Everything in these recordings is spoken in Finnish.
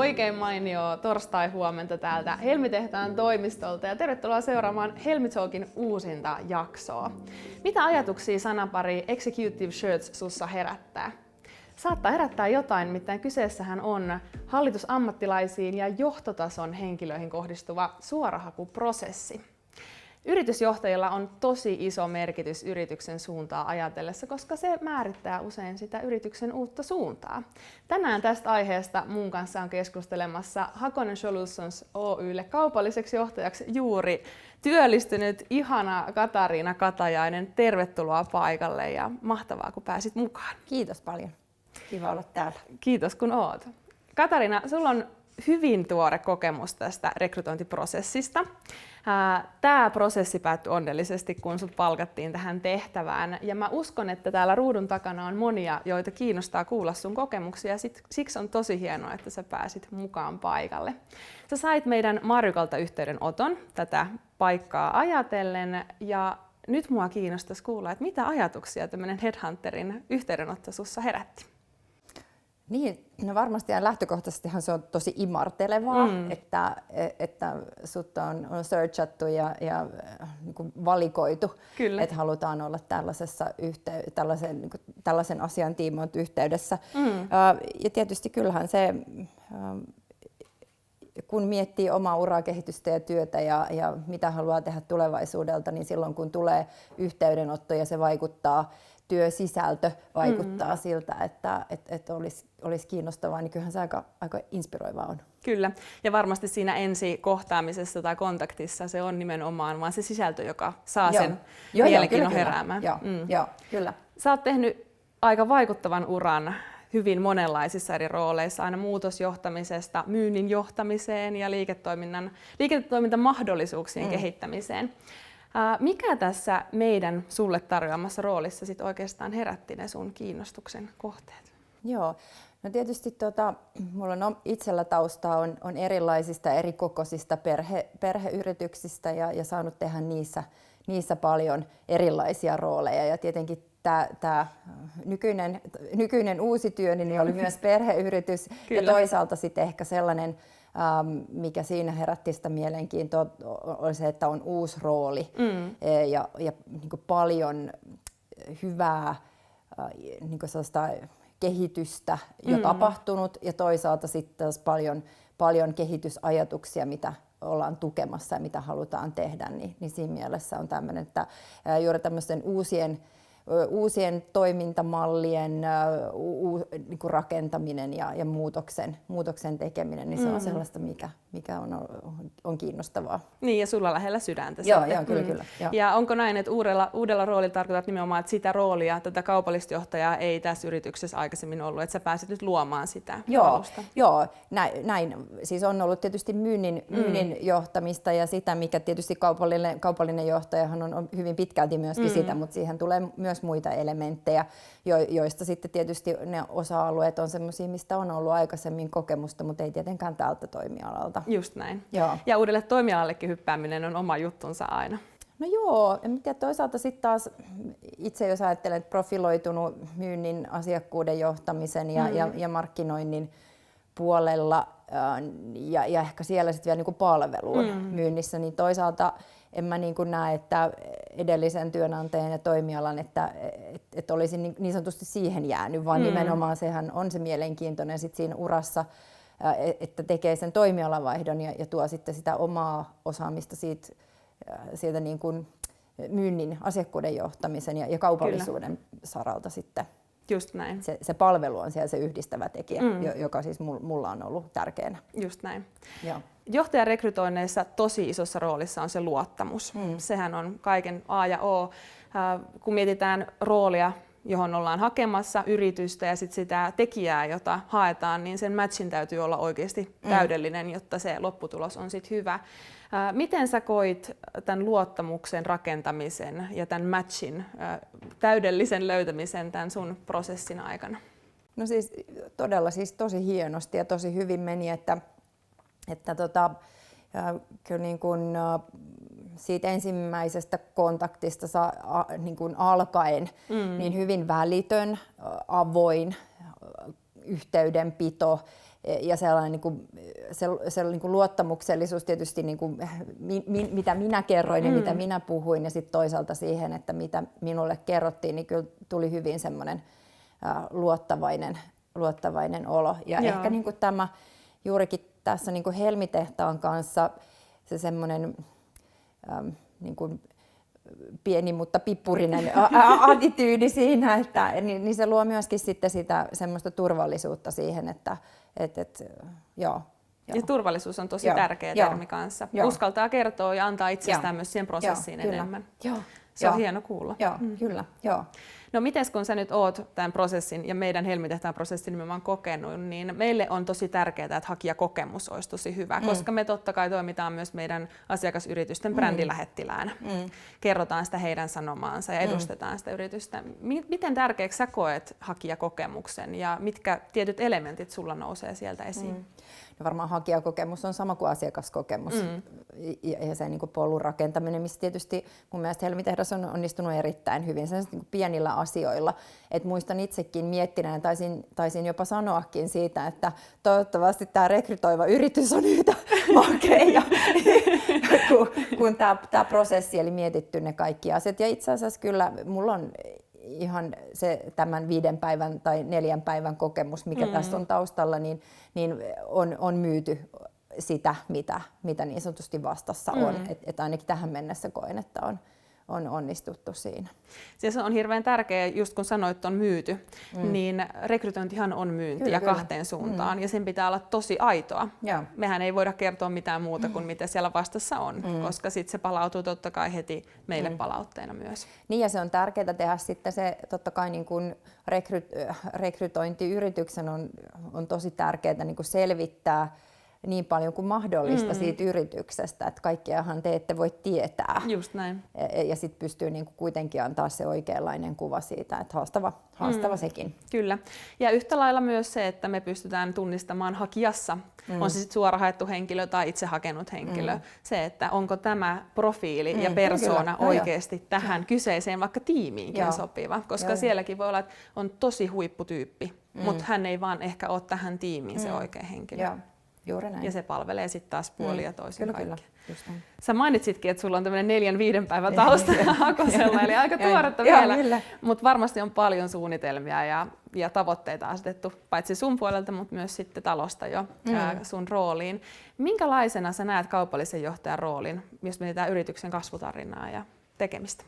Oikein mainio torstai-huomenta täältä Helmi-tehtaan toimistolta ja tervetuloa seuraamaan Helmi Talkin uusinta jaksoa. Mitä ajatuksia sanapari Executive Search sussa herättää? Saattaa herättää jotain, nimittäin kyseessähän on hallitusammattilaisiin ja johtotason henkilöihin kohdistuva suorahakuprosessi. Yritysjohtajilla on tosi iso merkitys yrityksen suuntaa ajatellessa, koska se määrittää usein sitä yrityksen uutta suuntaa. Tänään tästä aiheesta mun kanssa on keskustelemassa Hakonen Solutions Oy:lle kaupalliseksi johtajaksi juuri työllistynyt ihana Katariina Katajainen. Tervetuloa paikalle ja mahtavaa, kun pääsit mukaan. Kiitos paljon. Kiva olla täällä. Kiitos, kun oot. Katariina, sulla on hyvin tuore kokemus tästä rekrytointiprosessista. Tämä prosessi päättyi onnellisesti, kun sut palkattiin tähän tehtävään. Ja mä uskon, että täällä ruudun takana on monia, joita kiinnostaa kuulla sun kokemuksia. Siksi on tosi hienoa, että sä pääsit mukaan paikalle. Sä sait meidän Marjukalta yhteydenoton tätä paikkaa ajatellen. Ja nyt mua kiinnostaisi kuulla, että mitä ajatuksia tämmöinen Headhunterin yhteydenotto sussa herätti? Niin, no varmasti ja lähtökohtaisestihan se on tosi imartelevaa, että sut on searchattu ja niin kuin valikoitu, Kyllä. että halutaan olla tällaisen asian tiimoilta yhteydessä. Ja tietysti kyllähän se, kun miettii omaa uraa, kehitystä ja työtä ja mitä haluaa tehdä tulevaisuudelta, niin silloin kun tulee yhteydenotto ja se vaikuttaa, työsisältö vaikuttaa siltä, että olisi kiinnostavaa, niin kyllähän se aika inspiroivaa on. Kyllä, ja varmasti siinä ensi kohtaamisessa tai kontaktissa se on nimenomaan vaan se sisältö, joka saa sen mielenkiinnon heräämään. Joo, kyllä. Sä oot tehnyt aika vaikuttavan uran hyvin monenlaisissa eri rooleissa, aina muutosjohtamisesta, myynnin johtamiseen ja liiketoimintamahdollisuuksien kehittämiseen. Mikä tässä meidän sulle tarjoamassa roolissa sit oikeastaan herätti ne sun kiinnostuksen kohteet? Joo, no tietysti mulla on itsellä taustaa on erilaisista eri kokoisista perheyrityksistä ja saanut tehdä niissä paljon erilaisia rooleja ja tietenkin tämä nykyinen uusi työ niin oli myös perheyritys ja toisaalta sitten ehkä sellainen, mikä siinä herätti sitä mielenkiintoa, oli se, että on uusi rooli ja niin kuin paljon hyvää niin kuin sellaista kehitystä jo tapahtunut ja toisaalta sitten taas paljon kehitysajatuksia, mitä ollaan tukemassa ja mitä halutaan tehdä, niin siinä mielessä on tämmöinen, että juuri tämmöisten uusien toimintamallien niin kuin rakentaminen ja muutoksen tekeminen, niin se on sellaista, mikä on kiinnostavaa. Niin, ja sulla lähellä sydäntä. Joo, kyllä. Ja onko näin, että uudella roolilla tarkoitat nimenomaan, että sitä roolia, tätä kaupallista johtajaa ei tässä yrityksessä aikaisemmin ollut, että sä pääsit nyt luomaan sitä alusta? Joo, näin. Siis on ollut tietysti myynnin johtamista ja sitä, mikä tietysti kaupallinen johtajahan on hyvin pitkälti myöskin sitä, mutta siihen tulee myös muita elementtejä, joista sitten tietysti ne osa-alueet on sellaisia, mistä on ollut aikaisemmin kokemusta, mutta ei tietenkään tältä toimialalta. Just näin. Joo. Ja uudelle toimialallekin hyppääminen on oma juttunsa aina. No joo, en tiedä, toisaalta sitten taas itse jos ajattelen, että profiloitunut myynnin, asiakkuuden johtamisen ja markkinoinnin puolella ja ehkä siellä sitten vielä niinku palveluun myynnissä, niin toisaalta en mä näe, että edellisen työnantajan ja toimialan, että olisi niin sanotusti siihen jäänyt, vaan nimenomaan sehän on se mielenkiintoinen sit siinä urassa, että tekee sen toimialavaihdon ja tuo sitten sitä omaa osaamista siitä niin kuin myynnin, asiakkuuden johtamisen ja kaupallisuuden saralta sitten. Just näin. Se palvelu on siellä se yhdistävä tekijä, joka siis mulla on ollut tärkeänä. Just näin. Joo. Johtajan rekrytoinneissa tosi isossa roolissa on se luottamus. Sehän on kaiken A ja O. Kun mietitään roolia, johon ollaan hakemassa yritystä ja sit sitä tekijää, jota haetaan, niin sen matchin täytyy olla oikeasti täydellinen, jotta se lopputulos on sit hyvä. Miten sä koit tämän luottamuksen rakentamisen ja tämän matchin täydellisen löytämisen tämän sun prosessin aikana? No siis todella siis tosi hienosti ja tosi hyvin meni, että kyllä niin kuin siitä ensimmäisestä kontaktista niin kuin alkaen niin hyvin välitön, avoin yhteydenpito ja sellainen niin kuin luottamuksellisuus tietysti, niin kuin, mitä minä kerroin ja mitä minä puhuin, ja sitten toisaalta siihen, että mitä minulle kerrottiin, niin kyllä tuli hyvin semmoinen luottavainen olo. Ja ehkä niin kuin tämä juurikin tässä niin kuin Helmi-tehtaan kanssa se semmoinen niin kuin pieni, mutta pippurinen attityydi siinä, että niin se luo myöskin sitten sitä semmoista turvallisuutta siihen, että joo. Ja turvallisuus on tosi tärkeä termi kanssa. Uskaltaa kertoa ja antaa itsestään myös siihen prosessiin enemmän. Se on hieno kuulla. Kyllä. No mites kun sä nyt oot tämän prosessin ja meidän Helmi-tehtaan prosessin nimenomaan kokenut, niin meille on tosi tärkeää, että hakijakokemus olisi tosi hyvä, koska me totta kai toimitaan myös meidän asiakasyritysten brändilähettiläänä. Kerrotaan sitä heidän sanomaansa ja edustetaan sitä yritystä. Miten tärkeäksi sä koet hakijakokemuksen ja mitkä tietyt elementit sulla nousee sieltä esiin? No varmaan hakijakokemus on sama kuin asiakaskokemus ja se niin kuin polun rakentaminen, missä tietysti mun mielestä Helmi-tehdas on onnistunut erittäin hyvin niin pienillä asioilla. Et muistan itsekin miettineen, taisin jopa sanoakin siitä, että toivottavasti tämä rekrytoiva yritys on yhtä makea kun tämä prosessi, eli mietitty ne kaikki asiat. Ja itse asiassa kyllä mulla on ihan se tämän 5 päivän tai 4 päivän kokemus, mikä tässä on taustalla, niin on myyty sitä, mitä niin sanotusti vastassa on. Et ainakin tähän mennessä koen, että on onnistuttu siinä. Se on hirveän tärkeää, just kun sanoit, että on myyty, niin rekrytointihan on myyntiä kahteen suuntaan ja sen pitää olla tosi aitoa. Mehän ei voida kertoa mitään muuta kuin mitä siellä vastassa on, koska sitten se palautuu totta kai heti meille palautteena myös. Niin ja se on tärkeää tehdä sitten se, totta kai niin kuin rekrytointiyrityksen on tosi tärkeää niin kuin selvittää niin paljon kuin mahdollista siitä yrityksestä, että kaikkeahan te ette voi tietää. Just näin. Ja sitten pystyy niinku kuitenkin antaa se oikeanlainen kuva siitä, että haastava sekin. Kyllä. Ja yhtä lailla myös se, että me pystytään tunnistamaan hakijassa, on se sitten suora haettu henkilö tai itse hakenut henkilö, se, että onko tämä profiili ja persoona oikeasti tähän kyseiseen vaikka tiimiinkin sopiva, koska sielläkin voi olla, että on tosi huipputyyppi, mutta hän ei vaan ehkä ole tähän tiimiin se oikea henkilö. Juuri näin. Ja se palvelee sitten taas puolia ja toisin kaikkea. Kyllä. Sä mainitsitkin, että sulla on tämmöinen 4-5 päivän tausta Hakosella, eli aika tuoretta vielä. Mutta varmasti on paljon suunnitelmia ja tavoitteita asetettu, paitsi sun puolelta, mutta myös sitten talosta jo sun rooliin. Minkälaisena sä näet kaupallisen johtajan roolin, jos mietitään yrityksen kasvutarinaa ja tekemistä?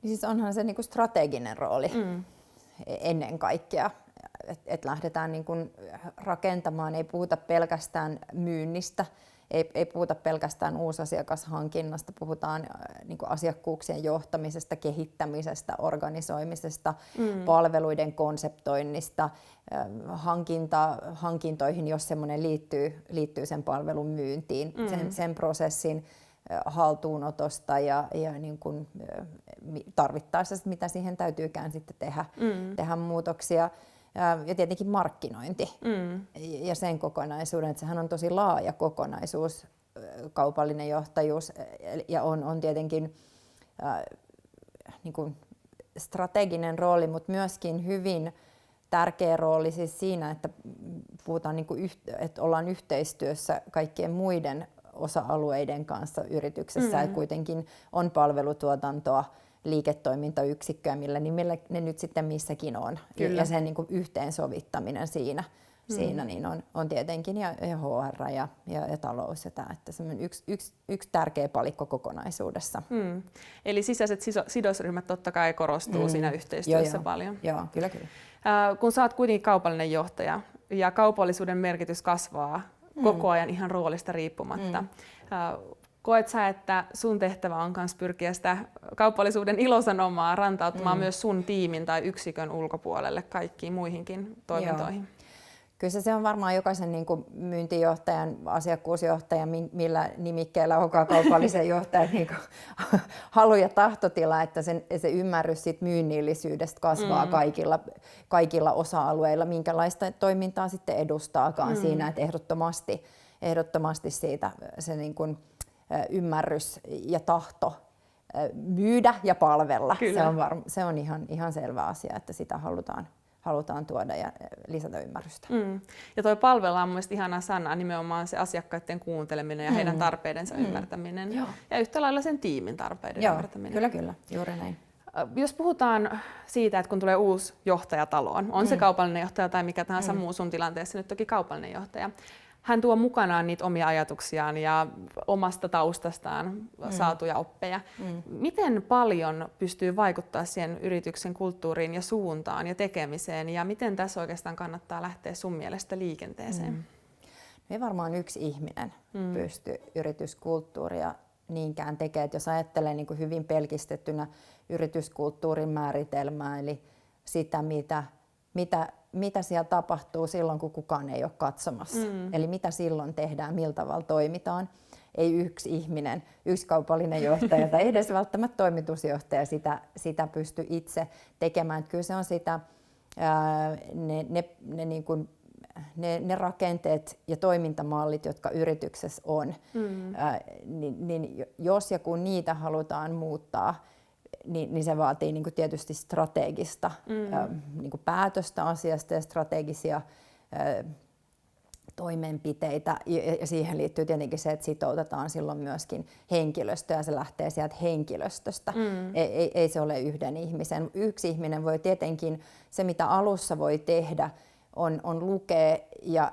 Siis onhan se niinku strateginen rooli ennen kaikkea. Että lähdetään niin kuin rakentamaan, ei puhuta pelkästään myynnistä, ei puhuta pelkästään uusasiakashankinnasta, puhutaan niin kuin asiakkuuksien johtamisesta, kehittämisestä, organisoimisesta, palveluiden konseptoinnista, hankintoihin, jos semmoinen liittyy sen palvelun myyntiin, sen prosessin haltuunotosta ja niin kuin tarvittaessa, mitä siihen täytyykään sitten tehdä muutoksia. Ja tietenkin markkinointi ja sen kokonaisuuden, että sehän on tosi laaja kokonaisuus, kaupallinen johtajuus, ja on tietenkin niin kuin strateginen rooli, mutta myöskin hyvin tärkeä rooli siis siinä, että puhutaan niin kuin että ollaan yhteistyössä kaikkien muiden osa-alueiden kanssa yrityksessä, että kuitenkin on palvelutuotantoa, liiketoimintayksikköä, millä nimellä ne nyt sitten missäkin on. Ja sen niin kuin yhteensovittaminen siinä niin on tietenkin ja HR ja talous ja tämä, että se on yksi tärkeä palikko kokonaisuudessa. Eli sisäiset sidosryhmät totta kai korostuu siinä yhteistyössä paljon. Joo, kyllä. Kun sä oot kuitenkin kaupallinen johtaja ja kaupallisuuden merkitys kasvaa koko ajan ihan roolista riippumatta. Koet sä, että sun tehtävä on myös pyrkiä sitä kaupallisuuden ilosanomaa rantauttamaan myös sun tiimin tai yksikön ulkopuolelle kaikkiin muihinkin toimintoihin? Kyllä se on varmaan jokaisen niin kuin myyntijohtajan, asiakkuusjohtajan, millä nimikkeellä onkaan kaupallisen johtajan niin kuin halu ja tahtotila, että se ymmärrys siitä myynnillisyydestä kasvaa kaikilla osa-alueilla, minkälaista toimintaa sitten edustaakaan siinä, että ehdottomasti siitä se niin kuin ymmärrys ja tahto myydä ja palvella. Se on ihan selvä asia, että sitä halutaan tuoda ja lisätä ymmärrystä. Ja toi palvella on mielestäni ihana sana, nimenomaan se asiakkaiden kuunteleminen ja heidän tarpeidensa ymmärtäminen. Joo. Ja yhtä lailla sen tiimin tarpeiden ymmärtäminen. Kyllä, juuri näin. Jos puhutaan siitä, että kun tulee uusi johtaja taloon, on se kaupallinen johtaja tai mikä tahansa muu sun tilanteessa, nyt toki kaupallinen johtaja, hän tuo mukanaan niitä omia ajatuksiaan ja omasta taustastaan saatuja oppeja. Miten paljon pystyy vaikuttaa siihen yrityksen kulttuuriin ja suuntaan ja tekemiseen, ja miten tässä oikeastaan kannattaa lähteä sun mielestä liikenteeseen? Ei varmaan yksi ihminen pysty yrityskulttuuria niinkään tekemään. Et jos ajattelee niin kuin hyvin pelkistettynä yrityskulttuurin määritelmää, eli sitä, mitä siellä tapahtuu silloin, kun kukaan ei ole katsomassa. Eli mitä silloin tehdään, millä tavalla toimitaan. Ei yksi ihminen, yksi kaupallinen johtaja tai edes välttämättä toimitusjohtaja sitä pysty itse tekemään. Että kyllä se on sitä, ne rakenteet ja toimintamallit, jotka yrityksessä on, niin jos ja kun niitä halutaan muuttaa, niin se vaatii niin kuin tietysti strategista niin kuin päätöstä asiasta ja strategisia toimenpiteitä. Ja siihen liittyy tietenkin se, että sitoutetaan silloin myöskin henkilöstöä ja se lähtee sieltä henkilöstöstä. Ei se ole yhden ihmisen. Yksi ihminen voi tietenkin, se mitä alussa voi tehdä, on lukea, ja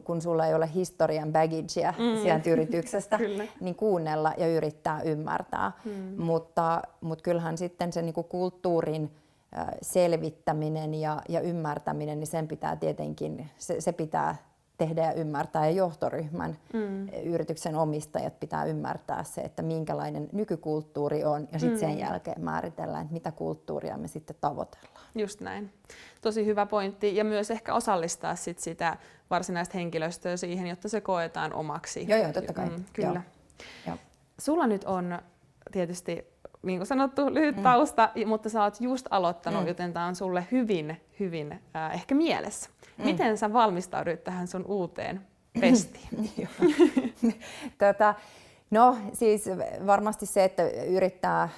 kun sulla ei ole historian baggagea sieltä yrityksestä, niin kuunnella ja yrittää ymmärtää. Mutta kyllähän sitten se niinku kulttuurin selvittäminen ja ymmärtäminen, niin sen pitää tietenkin, se pitää tehdä ja ymmärtää, ja johtoryhmän yrityksen omistajat pitää ymmärtää se, että minkälainen nykykulttuuri on, ja sitten sen jälkeen määritellään, että mitä kulttuuria me sitten tavoitellaan. Just näin. Tosi hyvä pointti, ja myös ehkä osallistaa sitä varsinaista henkilöstöä siihen, jotta se koetaan omaksi. Joo, totta kai. Kyllä. Joo. Sulla nyt on tietysti, niin kuin sanottu, lyhyt tausta, mutta sä oot just aloittanut, joten tää on sulle hyvin ehkä mielessä. Miten sä valmistaudut tähän sun uuteen pestiin? No siis varmasti se, että yrittää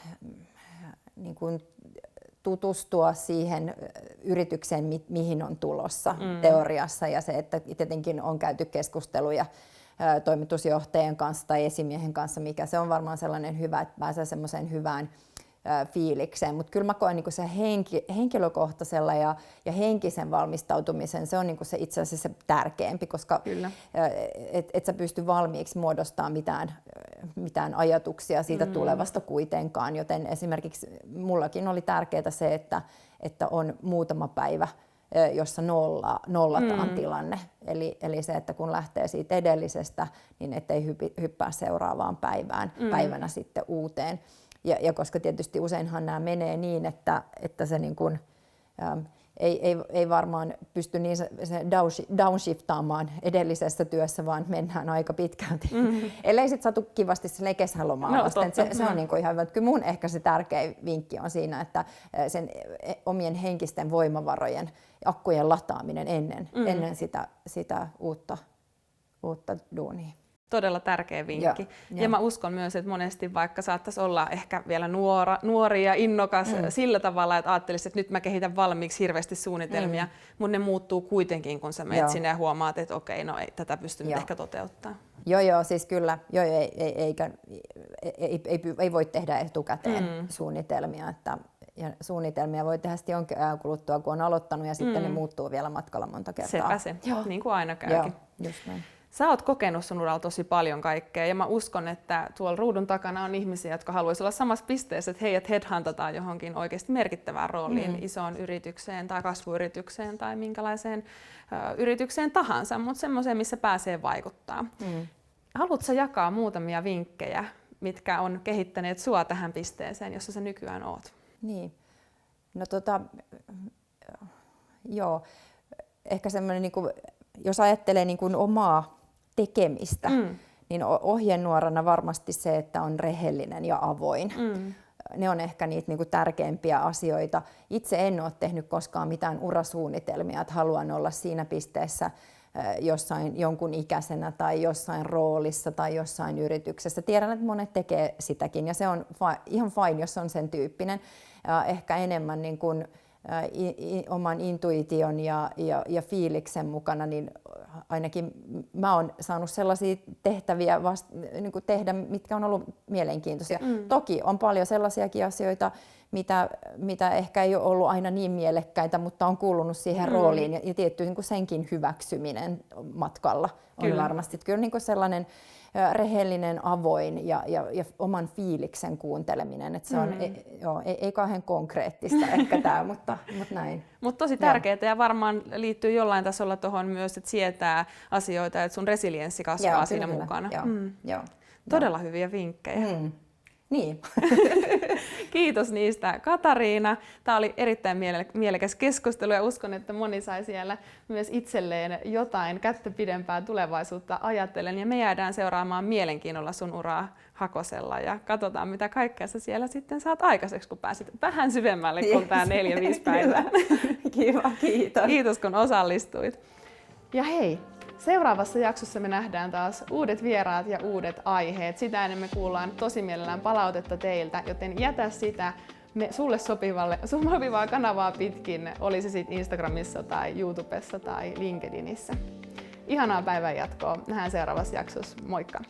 niin kuin tutustua siihen yritykseen, mihin on tulossa teoriassa, ja se, että tietenkin on käyty keskusteluja toimitusjohtajan kanssa tai esimiehen kanssa, mikä se on varmaan sellainen hyvä, että pääsee semmoiseen hyvään fiilikseen. Mutta kyllä mä koen niin se henkilökohtaisella ja henkisen valmistautumisen, se on niin se itse asiassa se tärkeämpi, koska et sä pysty valmiiksi muodostamaan mitään ajatuksia siitä tulevasta kuitenkaan. Joten esimerkiksi mullakin oli tärkeää se, että on muutama päivä, jossa nollataan tilanne. Eli se, että kun lähtee siitä edellisestä, niin ettei hyppää seuraavaan päivänä sitten uuteen. Ja koska tietysti useinhan nämä menee niin, että se niin kuin, ei varmaan pysty niin se downshiftaamaan edellisessä työssä, vaan mennään aika pitkälti. Ellei sitten satu kivasti kesälomaan vasten. Se on niin kuin ihan hyvä. Kyllä mun ehkä se tärkein vinkki on siinä, että sen omien henkisten voimavarojen akkujen lataaminen ennen sitä uutta duunia. Todella tärkeä vinkki. Ja mä uskon myös, että monesti vaikka saattaisi olla ehkä vielä nuori ja innokas sillä tavalla, että ajattelisit, että nyt mä kehitän valmiiksi hirveästi suunnitelmia, mutta ne muuttuu kuitenkin, kun sä menet sinne ja huomaat, että okei, no ei tätä pysty nyt ehkä toteuttaa. Joo, siis kyllä. Ei voi tehdä etukäteen suunnitelmia. Ja suunnitelmia voi tehdä sitten jonkin ajan kuluttua, kun on aloittanut, ja sitten ne muuttuu vielä matkalla monta kertaa. Sepä se, niin kuin aina käykin. Just näin. Sä oot kokenut sun uralla tosi paljon kaikkea, ja mä uskon, että tuolla ruudun takana on ihmisiä, jotka haluaisivat olla samassa pisteessä, että heidät headhuntataan johonkin oikeasti merkittävään rooliin, isoon yritykseen tai kasvuyritykseen tai minkälaiseen yritykseen tahansa, mutta semmoiseen, missä pääsee vaikuttaa. Haluatko sä jakaa muutamia vinkkejä, mitkä on kehittäneet sua tähän pisteeseen, jossa sä nykyään oot? Niin. No joo. Ehkä semmoinen, niin kuin, jos ajattelee niin kuin omaa tekemistä, niin ohjenuorana varmasti se, että on rehellinen ja avoin. Ne on ehkä niitä niin kuin tärkeimpiä asioita. Itse en ole tehnyt koskaan mitään urasuunnitelmia, että haluan olla siinä pisteessä jossain jonkun ikäisenä tai jossain roolissa tai jossain yrityksessä. Tiedän, että monet tekee sitäkin, ja se on ihan fine, jos on sen tyyppinen. Ehkä enemmän niin kuin oman intuition ja fiiliksen mukana, niin ainakin mä oon saanut sellaisia tehtäviä niin kuin tehdä, mitkä on ollut mielenkiintoisia. Toki on paljon sellaisiakin asioita, mitä ehkä ei ole ollut aina niin mielekkäitä, mutta on kuulunut siihen rooliin ja tietty niin kuin senkin hyväksyminen matkalla on varmasti. Kyllä niin kuin sellainen rehellinen, avoin ja oman fiiliksen kuunteleminen. Että se on ei kauhean konkreettista ehkä tämä, mutta näin. Mutta tosi tärkeää ja varmaan liittyy jollain tasolla tuohon myös, että sietää asioita, että sun resilienssi kasvaa siinä mukana. Todella hyviä vinkkejä. Niin. Kiitos niistä, Katariina. Tämä oli erittäin mielekäs keskustelu ja uskon, että moni sai siellä myös itselleen jotain kättä pidempää tulevaisuutta ajatellen. Ja me jäädään seuraamaan mielenkiinnolla sun uraa Hakosella ja katsotaan, mitä kaikkea sä siellä sitten saat aikaiseksi, kun pääsit vähän syvemmälle kuin tämä 4-5 päivää. Kiva, kiitos. Kiitos, kun osallistuit. Ja hei! Seuraavassa jaksossa me nähdään taas uudet vieraat ja uudet aiheet. Sitä ennen me kuullaan tosi mielellään palautetta teiltä, joten jätä sitä sulle sopivaa kanavaa pitkin, oli se sitten Instagramissa tai YouTubessa tai LinkedInissä. Ihanaa päivänjatkoa. Nähdään seuraavassa jaksossa. Moikka!